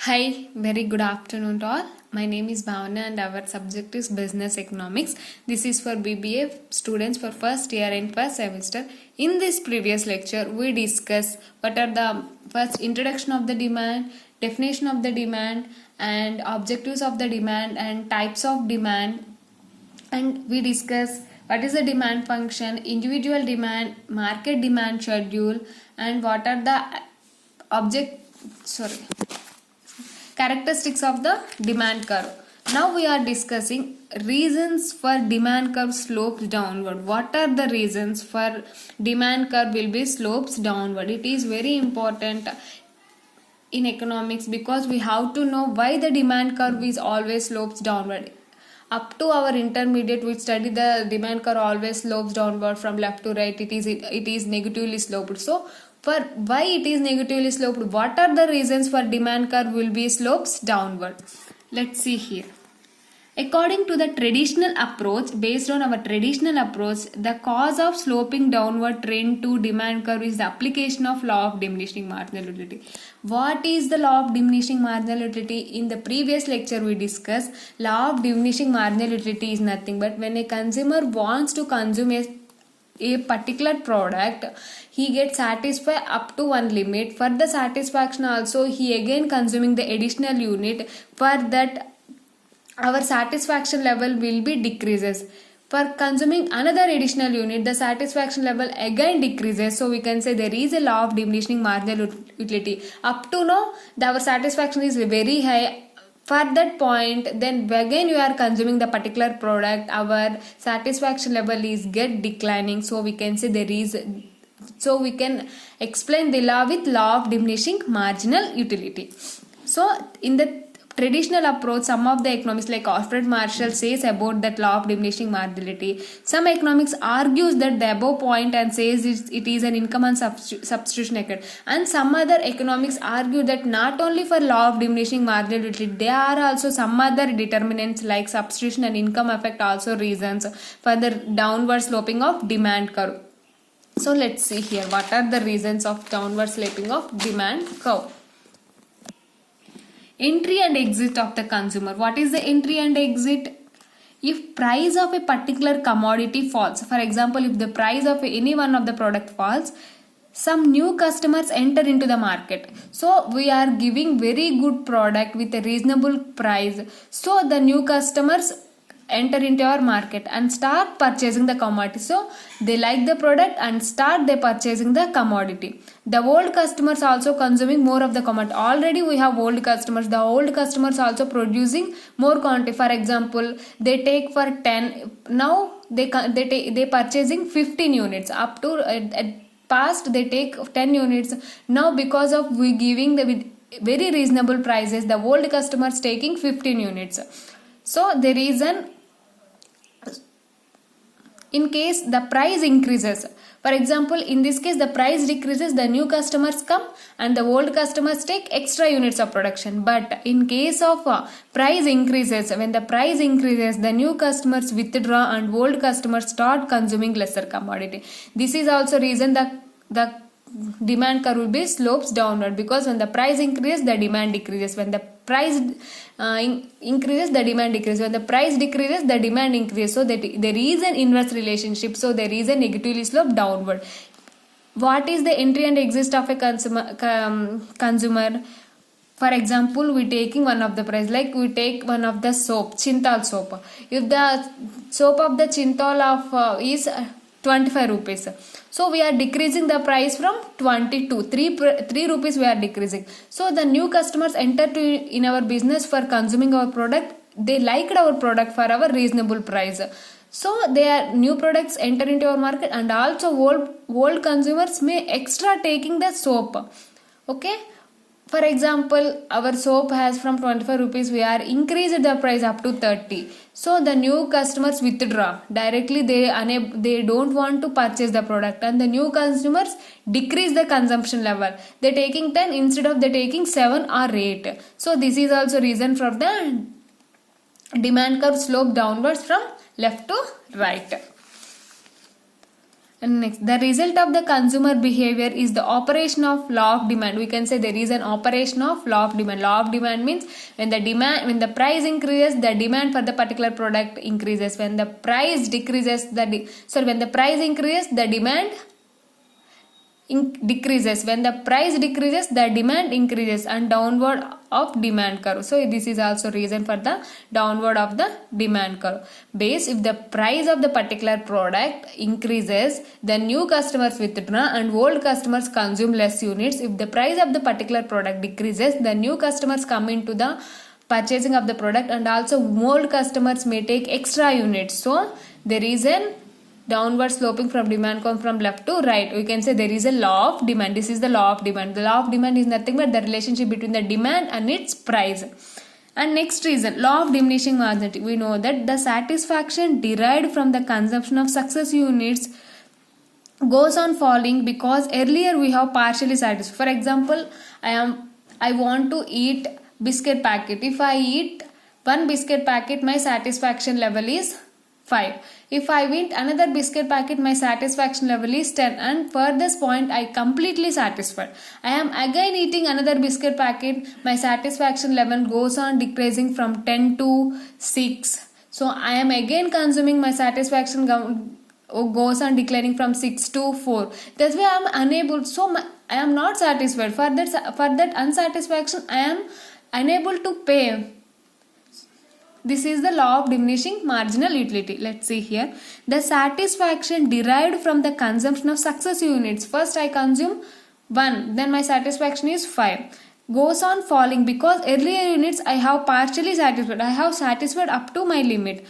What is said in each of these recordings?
Hi, very good afternoon to all. My name is Bhavana and our subject is Business Economics. This is for BBA students for first year and first semester. In this previous lecture, we discuss what are the first introduction of the demand, definition of the demand, and objectives of the demand and types of demand. And we discuss what is the demand function, individual demand, market demand schedule, and what are the characteristics of the demand curve. Now we are discussing reasons for demand curve slopes downward. What are the reasons for demand curve will be slopes downward? It is very important in economics because we have to know why the demand curve is always slopes downward. Up to our intermediate, we study the demand curve always slopes downward from left to right. It is negatively sloped. So for why it is negatively sloped, what are the reasons for demand curve will be slopes downward? Let's see here. According to the traditional approach, based on our traditional approach, the cause of sloping downward trend to demand curve is the application of law of diminishing marginal utility. What is the law of diminishing marginal utility? In the previous lecture we discussed, law of diminishing marginal utility is nothing but when a consumer wants to consume a particular product, he gets satisfied up to one limit. For the satisfaction also, he again consuming the additional unit. For that, our satisfaction level will be decreases. For consuming another additional unit, the satisfaction level again decreases. So we can say there is a law of diminishing marginal utility. Up to now, our satisfaction is very high. For that point, then again you are consuming the particular product, our satisfaction level is get declining. So we can say we can explain the law with law of diminishing marginal utility. So in the traditional approach, some of the economists like Alfred Marshall says about that law of diminishing marginality. Some economics argues that the above point and says it is an income and substitution effect. And some other economics argue that not only for law of diminishing marginality, there are also some other determinants like substitution and income effect also reasons for the downward sloping of demand curve. So let's see here what are the reasons of downward sloping of demand curve. Entry and exit of the consumer. What is the entry and exit? If price of a particular commodity falls, for example, if the price of any one of the product falls, some new customers enter into the market. So we are giving very good product with a reasonable price. So the new customers enter into our market and start purchasing the commodity. So they like the product and start they purchasing the commodity. The old customers also consuming more of the commodity. Already we have old customers. The old customers also producing more quantity. For example, they take for 10. Now they purchasing 15 units. Up to at past they take 10 units. Now because of we giving the with very reasonable prices, the old customers taking 15 units. So there is in case the price increases, for example, in this case the price decreases, the new customers come and the old customers take extra units of production. But in case of price increases, when the price increases, the new customers withdraw and old customers start consuming lesser commodity. This is also reason that the demand curve will be slopes downward, because when the price increases, the demand decreases. When the price increases, the demand decreases. When the price decreases, the demand increases. So that there is an inverse relationship. So there is a negatively slope downward. What is the entry and exit of a consumer? For example, we taking one of the price, like we take one of the soap, Chintal soap. If the soap of the Chintal of is 25 rupees. So we are decreasing the price from 20 to 3 rupees we are decreasing. So the new customers enter in our business for consuming our product. They liked our product for our reasonable price. So their new products enter into our market, and also old consumers may extra taking the soap. Okay. For example, our soap has from 25 rupees, we are increased the price up to 30. So the new customers withdraw. Directly they don't want to purchase the product, and the new consumers decrease the consumption level. They taking 10 instead of they taking 7 or 8. So this is also reason for the demand curve slope downwards from left to right. And next, the result of the consumer behavior is the operation of law of demand. We can say there is an operation of law of demand. Law of demand means when the price increases, the demand for the particular product increases. When the price decreases, when the price increases, the demand decreases. When the price decreases, the demand increases, and downward of demand curve. So this is also reason for the downward of the demand curve. Base, if the price of the particular product increases, the new customers withdraw and old customers consume less units. If the price of the particular product decreases, the new customers come into the purchasing of the product, and also old customers may take extra units. So there is an downward sloping from demand curve from left to right. We can say there is a law of demand. This is the law of demand. The law of demand is nothing but the relationship between the demand and its price. And next reason, law of diminishing marginality. We know that the satisfaction derived from the consumption of successive units goes on falling because earlier we have partially satisfied. For example, I want to eat biscuit packet. If I eat one biscuit packet, my satisfaction level is 5. If I eat another biscuit packet, my satisfaction level is 10, and for this point I completely satisfied. I am again eating another biscuit packet, my satisfaction level goes on decreasing from 10 to 6. So I am again consuming, my satisfaction goes on declining from 6 to 4. That's why I am unable, I am not satisfied. For that unsatisfaction, I am unable to pay. This is the law of diminishing marginal utility. Let's see here. The satisfaction derived from the consumption of successive units. First I consume 1, then my satisfaction is 5. Goes on falling because earlier units I have partially satisfied. I have satisfied up to my limit.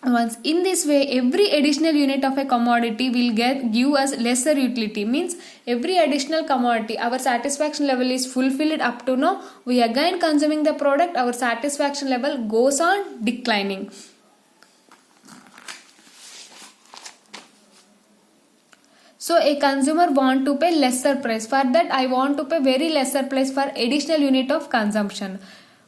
Once in this way, every additional unit of a commodity will give us lesser utility. Means every additional commodity, our satisfaction level is fulfilled up to now. We again consuming the product, our satisfaction level goes on declining. So a consumer want to pay lesser price. For that I want to pay very lesser price for additional unit of consumption.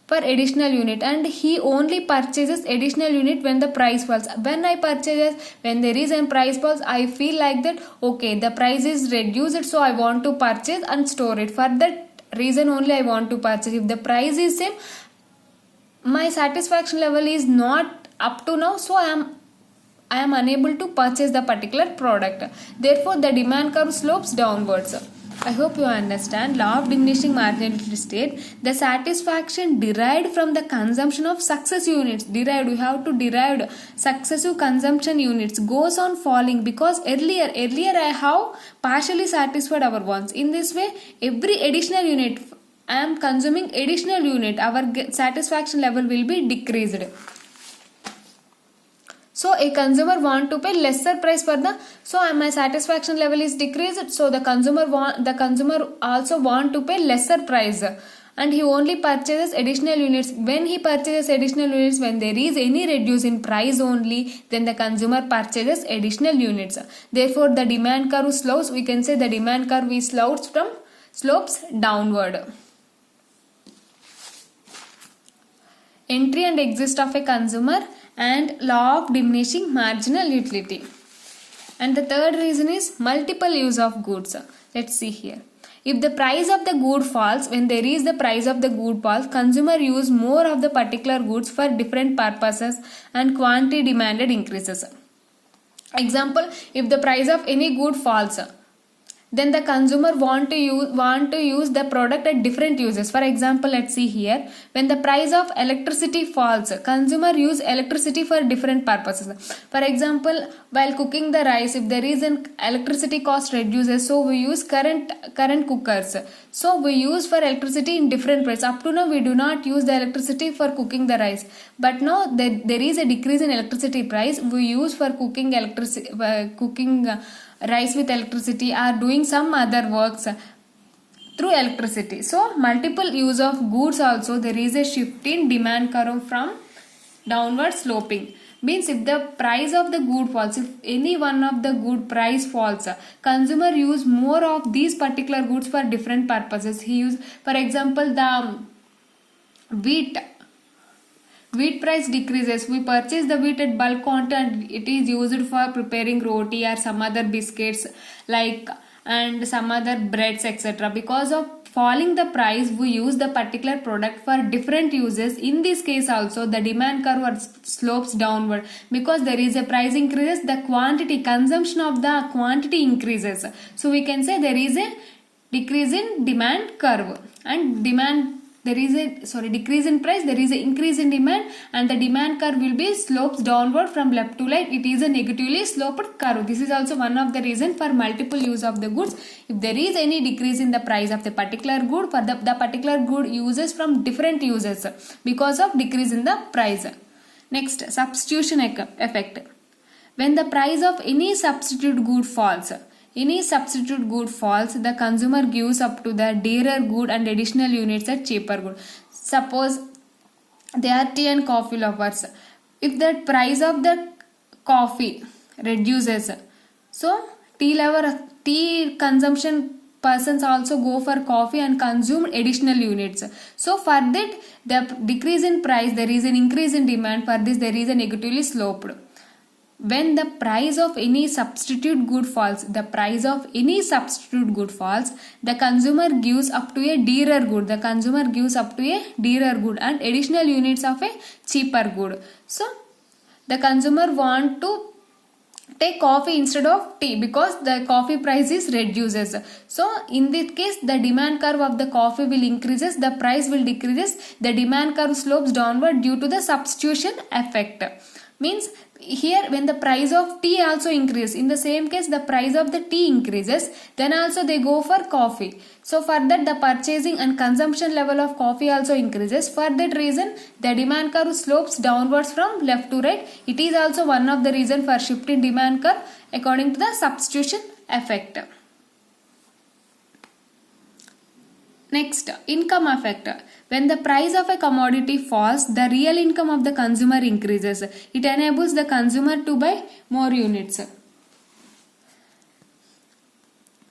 For additional unit, and he only purchases additional unit when the price falls. When there is a price falls, I feel like that okay, the price is reduced, so I want to purchase and store it. For that reason only I want to purchase. If the price is same, my satisfaction level is not up to now, so I am unable to purchase the particular product. Therefore the demand curve slopes downwards. I hope you understand. Law of diminishing marginality state, the satisfaction derived from the consumption of successive units. Derived, we have to derive successive consumption units goes on falling because earlier I have partially satisfied our wants. In this way, every additional unit I am consuming additional unit, our satisfaction level will be decreased. So a consumer want to pay lesser price for my satisfaction level is decreased. So the consumer also want to pay lesser price, and he only purchases additional units. When he purchases additional units, when there is any reduce in price only, then the consumer purchases additional units. Therefore the demand curve slopes. We can say the demand curve is slopes downward. Entry and exit of a consumer and law of diminishing marginal utility. And the third reason is multiple use of goods. Let's see here. If the price of the good falls, when there is the price of the good falls, consumer use more of the particular goods for different purposes and quantity demanded increases. Example, if the price of any good falls, then the consumer want to use the product at different uses. For example, let's see here. When the price of electricity falls, consumer use electricity for different purposes. For example, while cooking the rice, if there is an electricity cost reduces, so we use current cookers. So we use for electricity in different ways. Up to now we do not use the electricity for cooking the rice, but now there is a decrease in electricity price. We use for cooking rice with electricity, or doing some other works through electricity. So multiple use of goods also, there is a shift in demand curve from downward sloping. Means if the price of the good falls, if any one of the good price falls, consumer use more of these particular goods for different purposes. He use, for example, the wheat Wheat price decreases. We purchase the wheat at bulk quantity and it is used for preparing roti or some other biscuits like and some other breads etc. Because of falling the price, we use the particular product for different uses. In this case also the demand curve slopes downward because there is a price increases, the quantity consumption of the quantity increases. So we can say there is a decrease in demand curve and demand there is a decrease in price, there is an increase in demand and the demand curve will be slopes downward from left to right. It is a negatively sloped curve. This is also one of the reason for multiple use of the goods. If there is any decrease in the price of the particular good, for the particular good uses from different uses because of decrease in the price. Next, substitution effect. When the price of any substitute good falls, the consumer gives up to the dearer good and additional units at cheaper good. Suppose they are tea and coffee lovers. If the price of the coffee reduces, so tea consumption persons also go for coffee and consume additional units. So for that, the decrease in price, there is an increase in demand. For this, there is a negatively sloped. When the price of any substitute good falls, the consumer gives up to a dearer good. And additional units of a cheaper good. So the consumer want to take coffee instead of tea because the coffee price is reduces. So in this case, the demand curve of the coffee will increases, the price will decreases, the demand curve slopes downward due to the substitution effect. Means here when the price of tea also increases, in the same case the price of the tea increases, then also they go for coffee. So for that the purchasing and consumption level of coffee also increases. For that reason the demand curve slopes downwards from left to right. It is also one of the reason for shift in demand curve according to the substitution effect. Next, income effect. When the price of a commodity falls, the real income of the consumer increases. It enables the consumer to buy more units.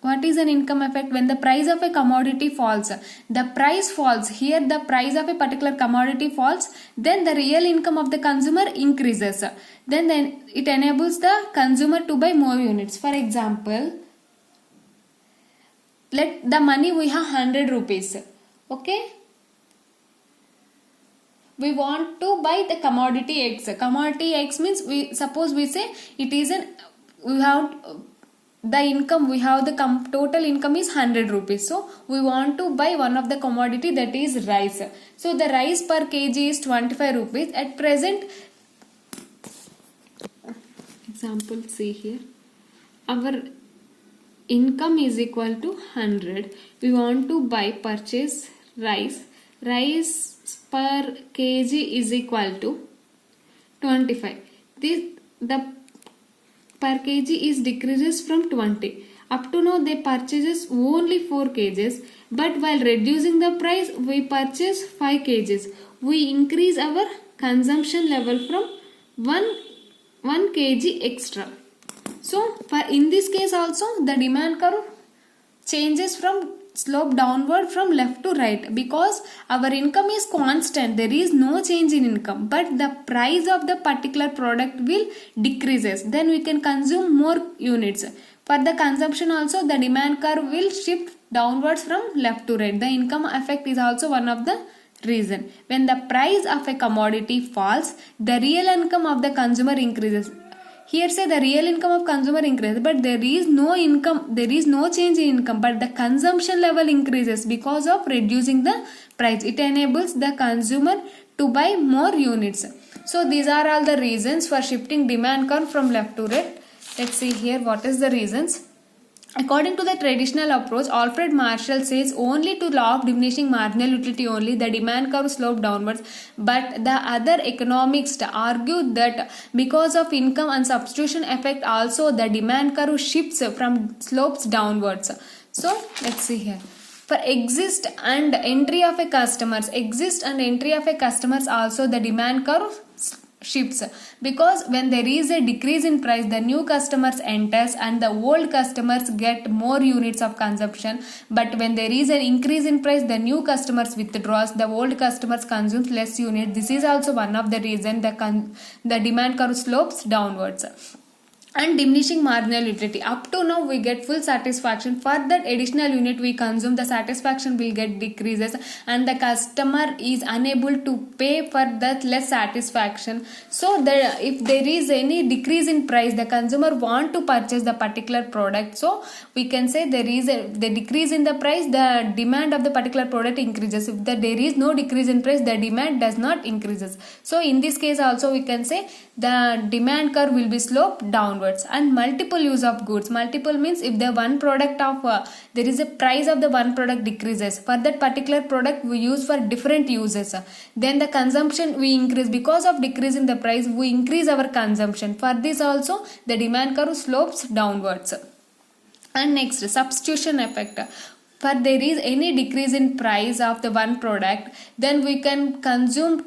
What is an income effect? When the price of a commodity falls, the price falls. Here the price of a particular commodity falls, then the real income of the consumer increases. Then it enables the consumer to buy more units. For example, let the money we have 100 rupees. Okay. We want to buy the commodity X. Commodity X means we say it is the total income is 100 rupees. So we want to buy one of the commodity, that is rice. So the rice per kg is 25 rupees. At present, example, see here, our income is equal to 100. We want to purchase rice. Rice per kg is equal to 25. The per kg is decreases from 20. Up to now they purchases only 4 kgs, but while reducing the price we purchase 5 kgs. We increase our consumption level from 1 kg extra. So for in this case also the demand curve changes from slope downward from left to right because our income is constant. There is no change in income, but the price of the particular product will decreases. Then we can consume more units. For the consumption also the demand curve will shift downwards from left to right. The income effect is also one of the reason. When the price of a commodity falls, the real income of the consumer increases. Here say the real income of consumer increases, but there is no change in income, but the consumption level increases because of reducing the price. It enables the consumer to buy more units. So these are all the reasons for shifting demand curve from left to right. Let's see here what is the reasons. According to the traditional approach, Alfred Marshall says only to law of diminishing marginal utility only the demand curve sloped downwards, but the other economists argue that because of income and substitution effect also the demand curve shifts from slopes downwards. So let's see here. For exit and entry of a customers also the demand curve shifts, because when there is a decrease in price, the new customers enters and the old customers get more units of consumption. But when there is an increase in price, the new customers withdraws, the old customers consumes less unit. This is also one of the reason the demand curve slopes downwards. And diminishing marginal utility, up to now we get full satisfaction, for that additional unit we consume, the satisfaction will get decreases and the customer is unable to pay for that less satisfaction. So if there is any decrease in price, the consumer want to purchase the particular product, so we can say there is the decrease in the price, the demand of the particular product increases. If there is no decrease in price, the demand does not increases. So in this case also we can say the demand curve will be sloped downwards. And multiple use of goods, multiple means if the one product of there is a price of the one product decreases, for that particular product we use for different uses, then the consumption we increase, because of decrease in the price we increase our consumption. For this also the demand curve slopes downwards. And next, substitution effect, for there is any decrease in price of the one product, then we can consume.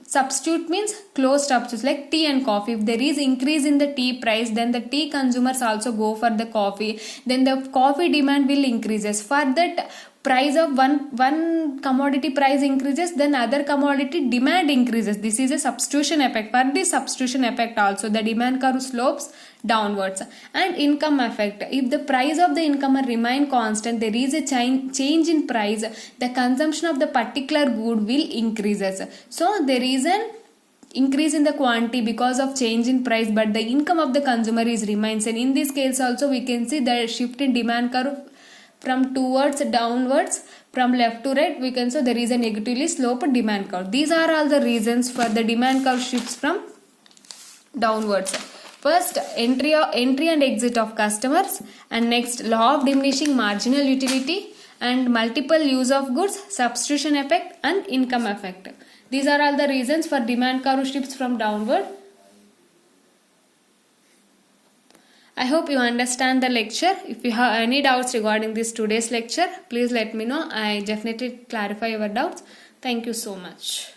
Substitute means close substitutes like tea and coffee. If there is increase in the tea price, then the tea consumers also go for the coffee, then the coffee demand will increases. For that price of one commodity price increases, then other commodity demand increases. This is a substitution effect. For this substitution effect also the demand curve slopes downwards. And income effect, if the price of the income remain constant, there is a change in price, the consumption of the particular good will increases. So there is an increase in the quantity because of change in price, but the income of the consumer is remains. And in this case also we can see the shift in demand curve from towards downwards, from left to right, we can say there is a negatively sloped demand curve. These are all the reasons for the demand curve shifts from downwards. First, entry and exit of customers, and next law of diminishing marginal utility, and multiple use of goods, substitution effect and income effect. These are all the reasons for demand curve shifts from downward. I hope you understand the lecture. If you have any doubts regarding this today's lecture, please let me know. I definitely clarify your doubts. Thank you so much.